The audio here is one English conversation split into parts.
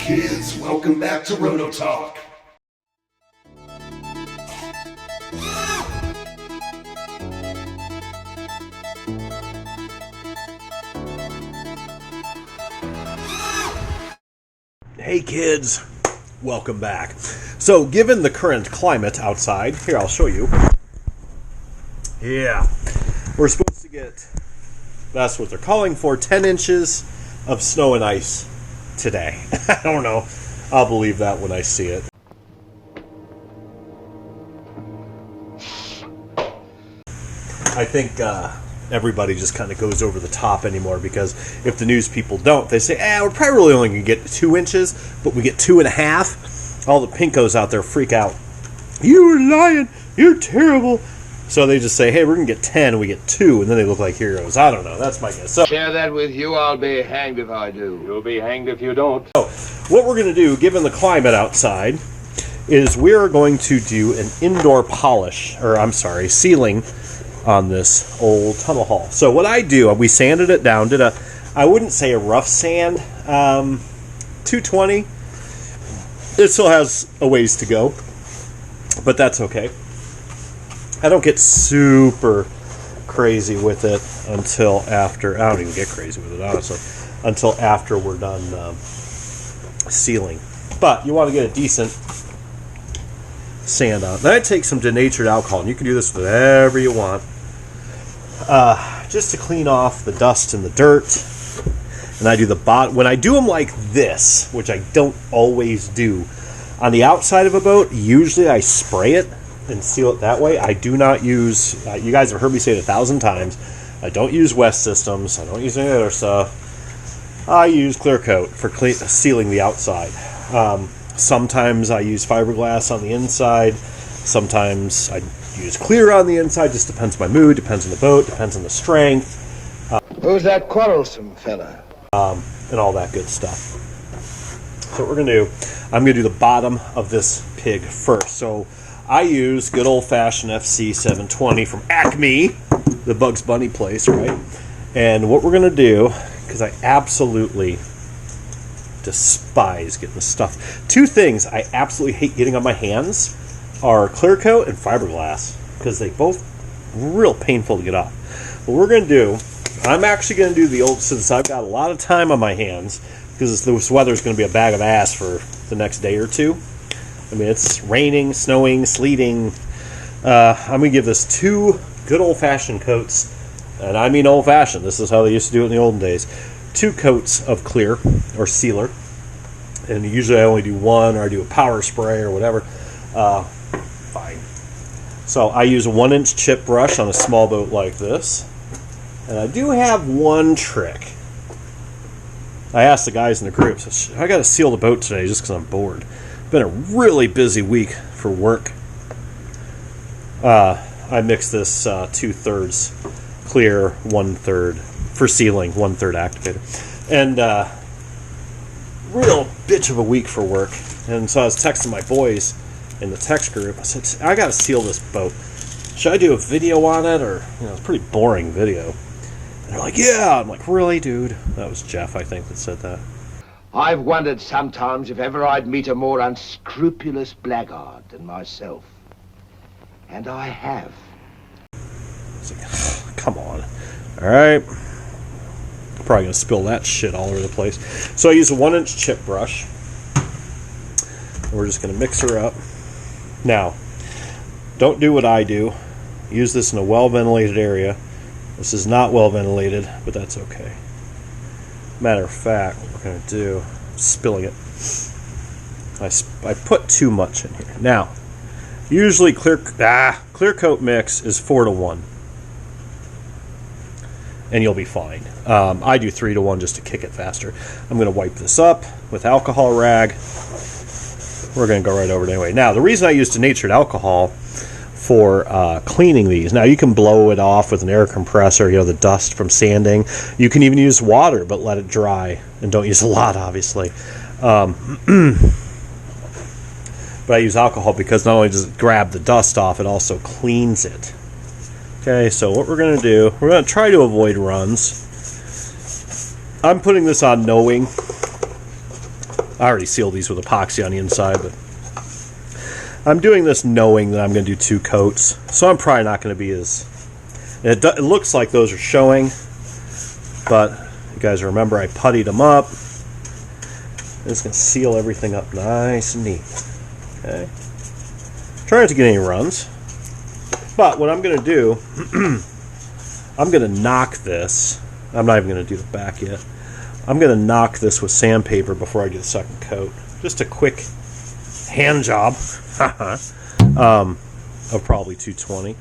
kids, welcome back to Roto Talk. Hey kids, welcome back. So given the current climate outside, here I'll show you. Yeah, we're supposed to get, that's what they're calling for, 10 inches of snow and ice today. I don't know, I'll believe that when I see it. I think everybody just kind of goes over the top anymore, because if the news people don't, they say, we're probably really only going to get 2 inches, but we get 2.5. All the pinkos out there freak out. You were lying. You're terrible. So they just say, hey, we're going to get 10, and we get 2, and then they look like heroes. I don't know. That's my guess. So, share that with you. I'll be hanged if I do. You'll be hanged if you don't. so what we're going to do, given the climate outside, is we're going to do an indoor polish, or I'm sorry, sealing on this old tunnel hall. So what I do, we sanded it down, did I wouldn't say a rough sand, 220. It still has a ways to go, but that's okay. I don't get super crazy with it until after, I don't even get crazy with it, honestly, until after we're done sealing. But you want to get a decent sand on. Then I take some denatured alcohol, and you can do this with whatever you want, just to clean off the dust and the dirt. And I do the bottom. When I do them like this, which I don't always do, on the outside of a boat, usually I spray it and seal it that way. I do not use, you guys have heard me say it 1,000 times, I don't use West Systems, I don't use any other stuff. I use clear coat for sealing the outside. Sometimes I use fiberglass on the inside, sometimes I use clear on the inside, just depends on my mood, depends on the boat, depends on the strength. Who's that quarrelsome fella? And all that good stuff. So what we're going to do, I'm going to do the bottom of this pig first. So I use good old-fashioned FC 720 from Acme, the Bugs Bunny place, right? And what we're going to do, because I absolutely despise getting this stuff. 2 things I absolutely hate getting on my hands are clear coat and fiberglass, because they both real painful to get off. What we're going to do, I'm actually going to do the old, since I've got a lot of time on my hands, because this weather's going to be a bag of ass for the next day or 2. I mean, it's raining, snowing, sleeting. I'm going to give this 2 good old-fashioned coats, and I mean old-fashioned. This is how they used to do it in the olden days. 2 coats of clear or sealer, and usually I only do 1, or I do a power spray or whatever. Fine. So I use a 1-inch chip brush on a small boat like this, and I do have one trick. I asked the guys in the group, so I got to seal the boat today just because I'm bored. Been a really busy week for work. I mix this 2/3 clear, 1/3 for sealing, 1/3 activator, and real bitch of a week for work. And so I was texting my boys in the text group. I said, I got to seal this boat. Should I do a video on it, or it's a pretty boring video? And they're like, yeah. I'm like, really, dude? That was Jeff, I think, that said that. I've wondered sometimes if ever I'd meet a more unscrupulous blackguard than myself. And I have. It's like, come on. All right. Probably going to spill that shit all over the place. So I use a 1-inch chip brush. We're just going to mix her up. Now, don't do what I do. Use this in a well-ventilated area. This is not well-ventilated, but that's okay. Matter of fact, what we're going to do, I'm spilling it. I put too much in here. Now, usually clear coat mix is 4-to-1. And you'll be fine. I do 3-to-1 just to kick it faster. I'm going to wipe this up with alcohol rag. We're going to go right over it anyway. Now, the reason I use denatured alcohol for cleaning these, now you can blow it off with an air compressor, the dust from sanding. You can even use water, but let it dry. And don't use a lot, obviously. But I use alcohol because not only does it grab the dust off, it also cleans it. Okay, so what we're going to do, we're going to try to avoid runs. I'm putting this on knowing I already sealed these with epoxy on the inside, but I'm doing this knowing that I'm going to do 2 coats, so I'm probably not going to be as... It looks like those are showing, but you guys remember I puttied them up. I'm just going to seal everything up nice and neat. Okay. Try not to get any runs. But what I'm going to do, I'm going to knock this. I'm not even going to do the back yet. I'm going to knock this with sandpaper before I do the second coat. Just a quick hand job of probably 220.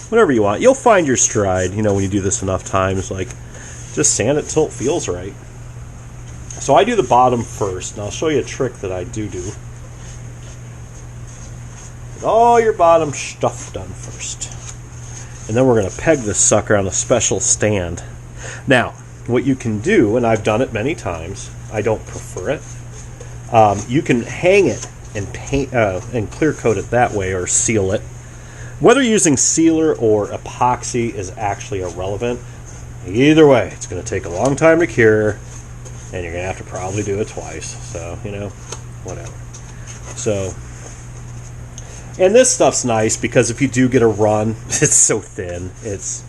Whatever you want. You'll find your stride, you know, when you do this enough times. Like, just sand it till it feels right. So I do the bottom first, and I'll show you a trick that I do. Get all your bottom stuff done first. And then we're going to peg this sucker on a special stand. Now, what you can do, and I've done it many times, I don't prefer it, you can hang it and paint and clear coat it that way, or seal it. Whether you're using sealer or epoxy is actually irrelevant. Either way, it's going to take a long time to cure, and you're going to have to probably do it twice. So, you know, whatever. So, and this stuff's nice because if you do get a run, it's so thin, it's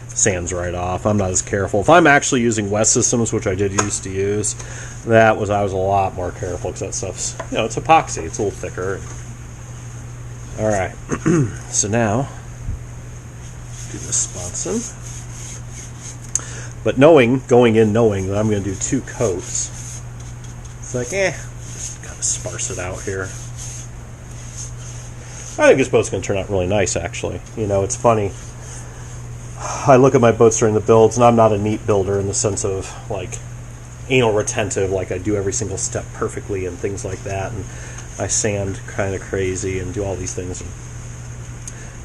sands right off. I'm not as careful. If I'm actually using West Systems, which I did used to use, I was a lot more careful because that stuff's, you know, it's epoxy. It's a little thicker. All right. So now, do this sponson. But going in knowing that I'm going to do 2 coats, it's like, just kind of sparse it out here. I think this boat's going to turn out really nice, actually. You know, it's funny. I look at my boats during the builds, and I'm not a neat builder in the sense of, like, anal retentive, like I do every single step perfectly and things like that, and I sand kind of crazy and do all these things.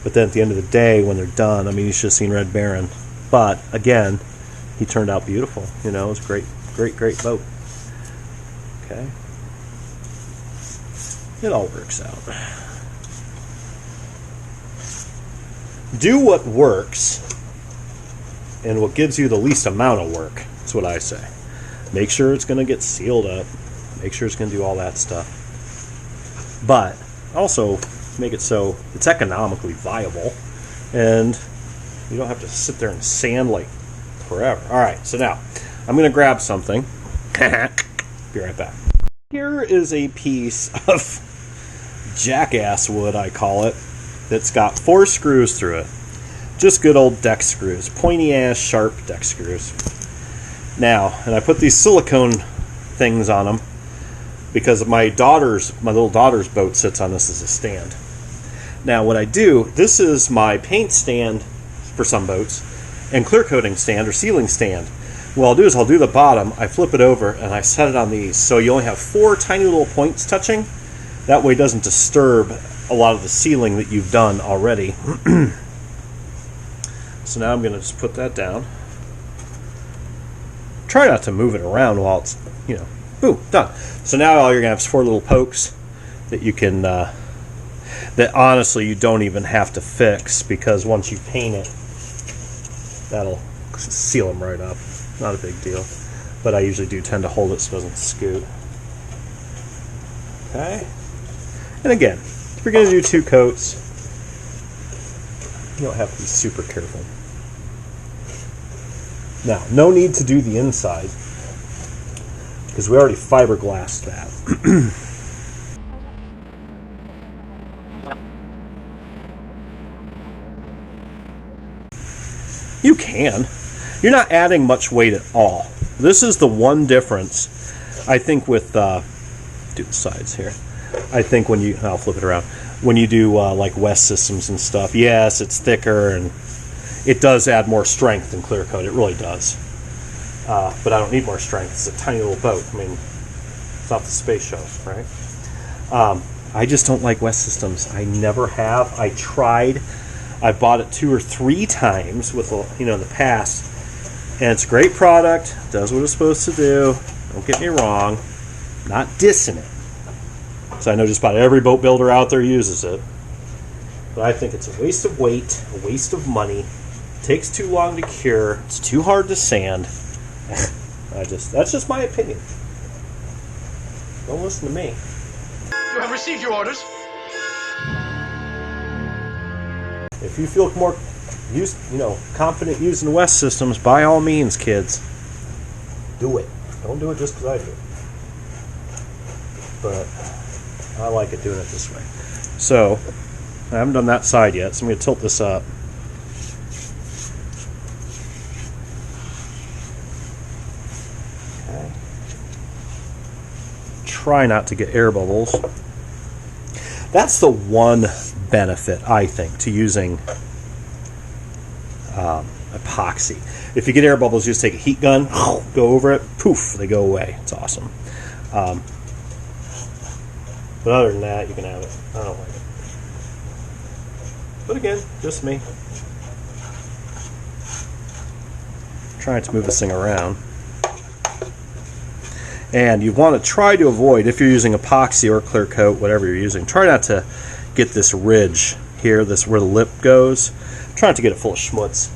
But then at the end of the day, when they're done, I mean, you should have seen Red Baron. But, again, he turned out beautiful. You know, it was a great, great, great boat. Okay. It all works out. Do what works and what gives you the least amount of work. That's what I say. Make sure it's going to get sealed up. Make sure it's going to do all that stuff. But also make it so it's economically viable and you don't have to sit there and sand like forever. All right, so now I'm going to grab something. Be right back. Here is a piece of jackass wood, I call it, that's got 4 screws through it. Just good old deck screws. Pointy ass, sharp deck screws. Now, and I put these silicone things on them because my little daughter's boat sits on this as a stand. Now, what I do, this is my paint stand for some boats and clear coating stand or sealing stand. What I'll do is I'll do the bottom, I flip it over, and I set it on these. So you only have 4 tiny little points touching. That way it doesn't disturb a lot of the sealing that you've done already. So now I'm going to just put that down. Try not to move it around while it's, you know, boom, done. So now all you're going to have is 4 little pokes that you can, that honestly you don't even have to fix because once you paint it, that'll seal them right up. Not a big deal. But I usually do tend to hold it so it doesn't scoot. Okay. And again, if you're going to do 2 coats, you don't have to be super careful. Now, no need to do the inside because we already fiberglassed that. You can. You're not adding much weight at all. This is the one difference, I think, with do the sides here. I think when you, I'll flip it around. When you do like West Systems and stuff, yes, it's thicker and it does add more strength than clear coat. It really does. But I don't need more strength. It's a tiny little boat. I mean, it's not the space shuttle, right? I just don't like West Systems. I never have. I tried. I bought it 2 or 3 times with, you know, in the past, and it's a great product. Does what it's supposed to do. Don't get me wrong. I'm not dissing it. So I know just about every boat builder out there uses it. But I think it's a waste of weight, a waste of money. It takes too long to cure. It's too hard to sand. That's just my opinion. Don't listen to me. You have received your orders. If you feel more confident using West systems, by all means, kids, do it. Don't do it just because I do it. But I like it doing it this way. So, I haven't done that side yet, so I'm going to tilt this up. Okay. Try not to get air bubbles. That's the one benefit, I think, to using epoxy. If you get air bubbles, you just take a heat gun, go over it, poof, they go away. It's awesome. But other than that, you can have it. I don't like it. But again, just me. Trying to move this thing around. And you want to try to avoid, if you're using epoxy or clear coat, whatever you're using, try not to get this ridge here, this where the lip goes. Try not to get it full of schmutz.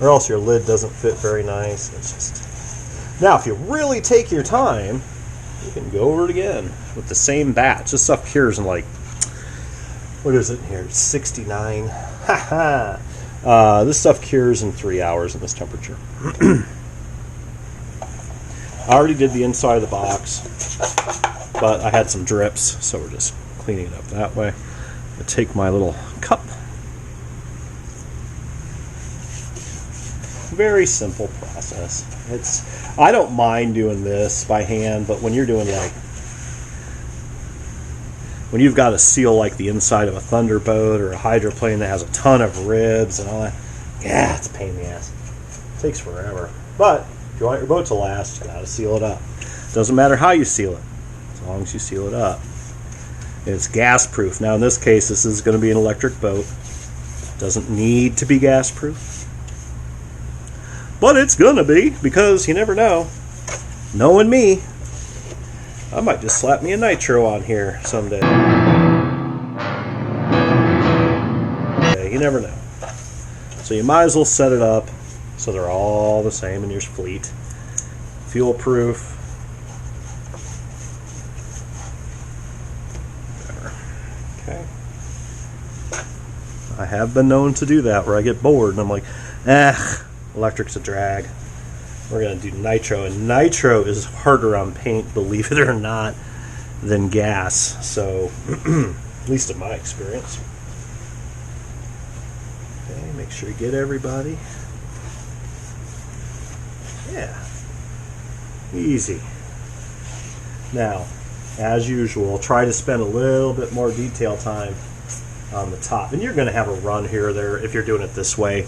Or else your lid doesn't fit very nice. It's just... Now, if you really take your time, you can go over it again with the same batch. This stuff cures in like, what is it here? 69. Haha. This stuff cures in 3 hours in this temperature. I already did the inside of the box, but I had some drips, so we're just cleaning it up that way. I take my little cup. Very simple process. I don't mind doing this by hand, but when you're doing when you've got to seal like the inside of a thunderboat or a hydroplane that has a ton of ribs and all that, yeah, it's a pain in the ass. It takes forever. But if you want your boat to last, you got to seal it up. Doesn't matter how you seal it, as long as you seal it up. It's gas proof. Now in this case, this is going to be an electric boat. Doesn't need to be gas proof. But it's gonna be, because you never know. Knowing me, I might just slap me a nitro on here someday. You never know. So you might as well set it up so they're all the same in your fleet. Fuel proof. Whatever. Okay. I have been known to do that where I get bored and I'm like, electric's a drag. We're going to do nitro, and nitro is harder on paint, believe it or not, than gas. So, at least in my experience. Okay, make sure you get everybody. Yeah. Easy. Now, as usual, try to spend a little bit more detail time on the top. And you're going to have a run here or there if you're doing it this way.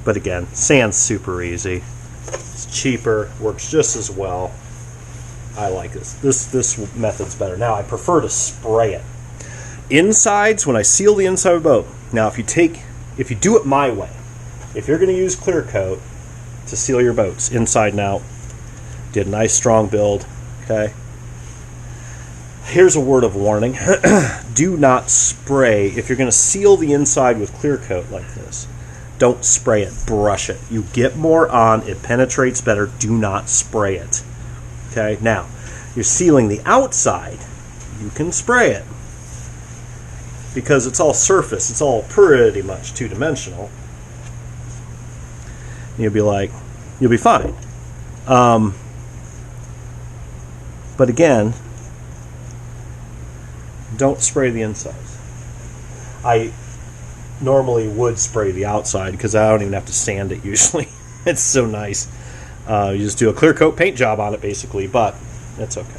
But again, sand's super easy. It's cheaper, works just as well. I like this. This method's better. Now, I prefer to spray it. Insides, when I seal the inside of a boat. Now, if you do it my way, if you're going to use clear coat to seal your boats, inside and out, did a nice strong build, okay? Here's a word of warning. Do not spray. If you're going to seal the inside with clear coat like this, don't spray it, brush it. You get more on, it penetrates better, do not spray it. Okay, now, you're sealing the outside, you can spray it. Because it's all surface, it's all pretty much two-dimensional. You'll be fine. But again, don't spray the insides. I normally would spray the outside because I don't even have to sand it usually. It's so nice. You just do a clear coat paint job on it basically, but it's okay.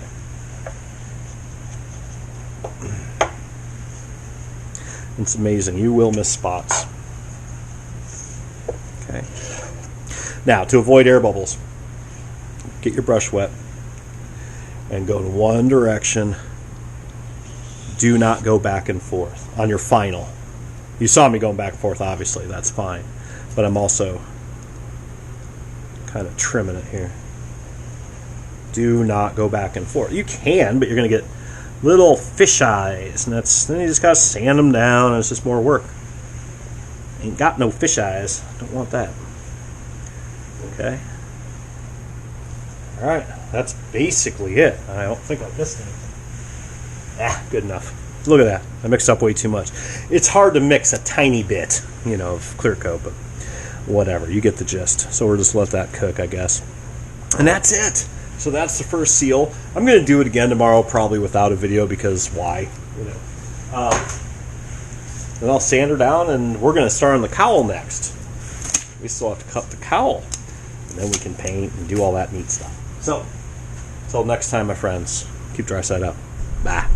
It's amazing. You will miss spots. Okay. Now, to avoid air bubbles, get your brush wet and go in one direction. Do not go back and forth on your final. You saw me going back and forth, obviously, that's fine. But I'm also kind of trimming it here. Do not go back and forth. You can, but you're going to get little fish eyes, and then you just got to sand them down, and it's just more work. Ain't got no fish eyes. Don't want that. Okay? Alright, that's basically it. I don't think I missed anything. Good enough. Look at that. I mixed up way too much. It's hard to mix a tiny bit, of clear coat, but whatever. You get the gist. So we'll just let that cook, I guess. And that's it. So that's the first seal. I'm going to do it again tomorrow, probably without a video, because why? Then I'll sand her down, and we're going to start on the cowl next. We still have to cut the cowl, and then we can paint and do all that neat stuff. So, until next time, my friends, keep dry side up. Bye.